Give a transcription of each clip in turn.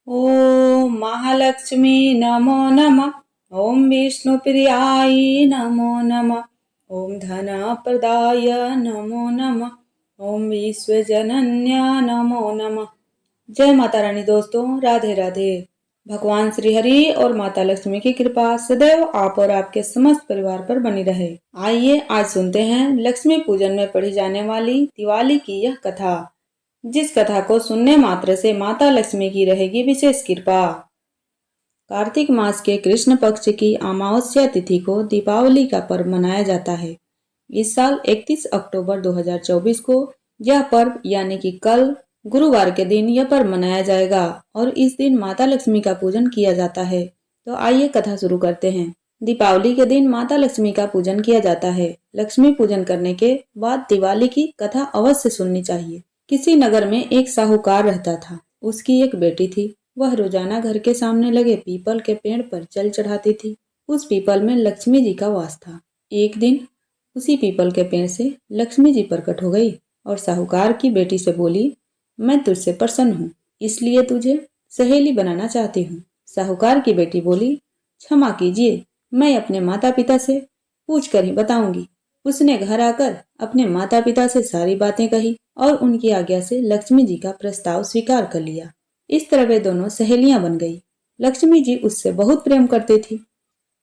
ओम महालक्ष्मी नमो नमः। ओम विष्णुप्रियाय नमो नमः। ओम धनप्रदाय नमो नमः। ओम विश्वजनन्या नमो नमः। जय माता रानी। दोस्तों राधे राधे। भगवान श्री हरि और माता लक्ष्मी की कृपा सदैव आप और आपके समस्त परिवार पर बनी रहे। आइए आज सुनते हैं लक्ष्मी पूजन में पढ़ी जाने वाली दिवाली की यह कथा, जिस कथा को सुनने मात्र से माता लक्ष्मी की रहेगी विशेष कृपा। कार्तिक मास के कृष्ण पक्ष की अमावस्या तिथि को दीपावली का पर्व मनाया जाता है। इस साल 31 अक्टूबर 2024 को यह पर्व यानी कि कल गुरुवार के दिन यह पर्व मनाया जाएगा और इस दिन माता लक्ष्मी का पूजन किया जाता है। तो आइए कथा शुरू करते हैं। दीपावली के दिन माता लक्ष्मी का पूजन किया जाता है। लक्ष्मी पूजन करने के बाद दिवाली की कथा अवश्य सुननी चाहिए। किसी नगर में एक साहूकार रहता था। उसकी एक बेटी थी। वह रोजाना घर के सामने लगे पीपल के पेड़ पर जल चढ़ाती थी। उस पीपल में लक्ष्मी जी का वास था। एक दिन उसी पीपल के पेड़ से लक्ष्मी जी प्रकट हो गई और साहूकार की बेटी से बोली, मैं तुझसे प्रसन्न हूँ, इसलिए तुझे सहेली बनाना चाहती हूँ। साहूकार की बेटी बोली, क्षमा कीजिए, मैं अपने माता पिता से पूछ कर ही बताऊंगी। उसने घर आकर अपने माता पिता से सारी बातें कही और उनकी आज्ञा से लक्ष्मी जी का प्रस्ताव स्वीकार कर लिया। इस तरह वे दोनों सहेलियां बन गई। लक्ष्मी जी उससे बहुत प्रेम करती थी।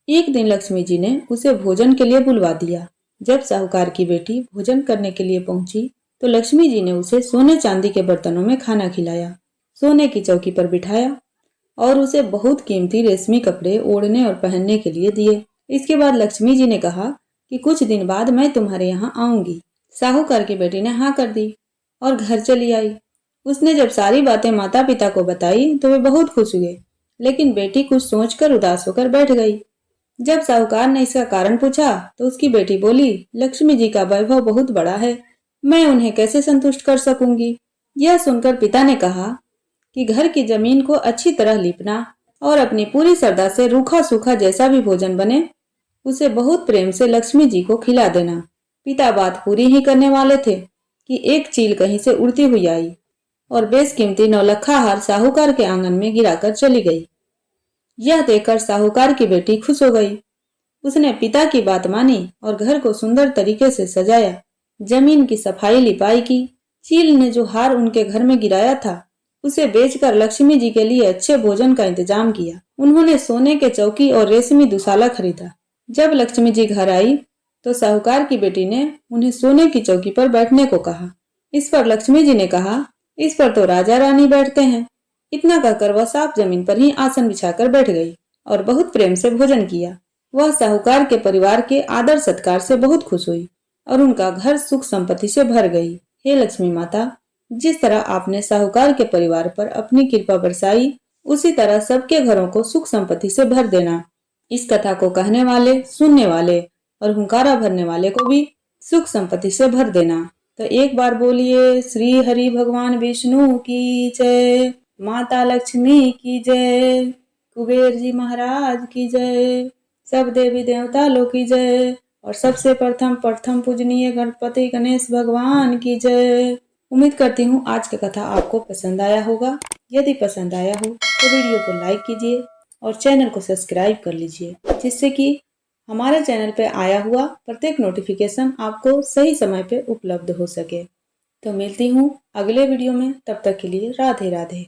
एक दिन लक्ष्मी जी ने उसे भोजन के लिए बुलवा दिया। जब साहूकार की बेटी भोजन करने के लिए पहुंची तो लक्ष्मी जी ने उसे सोने चांदी के बर्तनों में खाना खिलाया, सोने की चौकी पर बिठाया और उसे बहुत कीमती रेशमी कपड़े ओढ़ने और पहनने के लिए दिए। इसके बाद लक्ष्मी जी ने कहा कि कुछ दिन बाद मैं तुम्हारे यहाँ आऊंगी। साहूकार की बेटी ने हाँ कर दी और घर चली आई। उसने जब सारी बातें माता पिता को बताई तो वे बहुत खुश हुए, लेकिन बेटी कुछ सोचकर उदास होकर बैठ गई। जब साहूकार ने इसका कारण पूछा तो उसकी बेटी बोली, लक्ष्मी जी का वैभव बहुत बड़ा है, मैं उन्हें कैसे संतुष्ट कर सकूंगी। यह सुनकर पिता ने कहा कि घर की जमीन को अच्छी तरह लीपना और अपनी पूरी श्रद्धा से रूखा सूखा जैसा भी भोजन बने उसे बहुत प्रेम से लक्ष्मी जी को खिला देना। पिता बात पूरी ही करने वाले थे कि एक चील कहीं से उड़ती हुई आई और बेशकीमती नौलखा हार साहूकार के आंगन में गिराकर चली गई। यह देखकर साहूकार की बेटी खुश हो गई। उसने पिता की बात मानी और घर को सुंदर तरीके से सजाया, जमीन की सफाई लिपाई की। चील ने जो हार उनके घर में गिराया था उसे बेचकर लक्ष्मी जी के लिए अच्छे भोजन का इंतजाम किया। उन्होंने सोने के चौकी और रेशमी दुशाला खरीदा। जब लक्ष्मी जी घर आई तो साहूकार की बेटी ने उन्हें सोने की चौकी पर बैठने को कहा। इस पर लक्ष्मी जी ने कहा, इस पर तो राजा रानी बैठते हैं। इतना कहकर वह साफ जमीन पर ही आसन बिछाकर बैठ गई और बहुत प्रेम से भोजन किया। वह साहूकार के परिवार के आदर सत्कार से बहुत खुश हुई और उनका घर सुख संपत्ति से भर गई। हे लक्ष्मी माता, जिस तरह आपने साहूकार के परिवार पर अपनी कृपा बरसाई, उसी तरह सबके घरों को सुख संपत्ति से भर देना। इस कथा को कहने वाले, सुनने वाले और हुंकारा भरने वाले को भी सुख संपत्ति से भर देना। तो एक बार बोलिए, श्री हरि भगवान विष्णु की जय, माता लक्ष्मी की जय, कुबेर जी महाराज की जय, सब देवी देवता लोग की जय और सबसे प्रथम पूजनीय गणपति गणेश भगवान की जय। उम्मीद करती हूँ आज का कथा आपको पसंद आया होगा। यदि पसंद आया हो तो वीडियो को लाइक कीजिए और चैनल को सब्सक्राइब कर लीजिए, जिससे कि हमारे चैनल पे आया हुआ प्रत्येक नोटिफिकेशन आपको सही समय पे उपलब्ध हो सके। तो मिलती हूँ अगले वीडियो में, तब तक के लिए राधे राधे।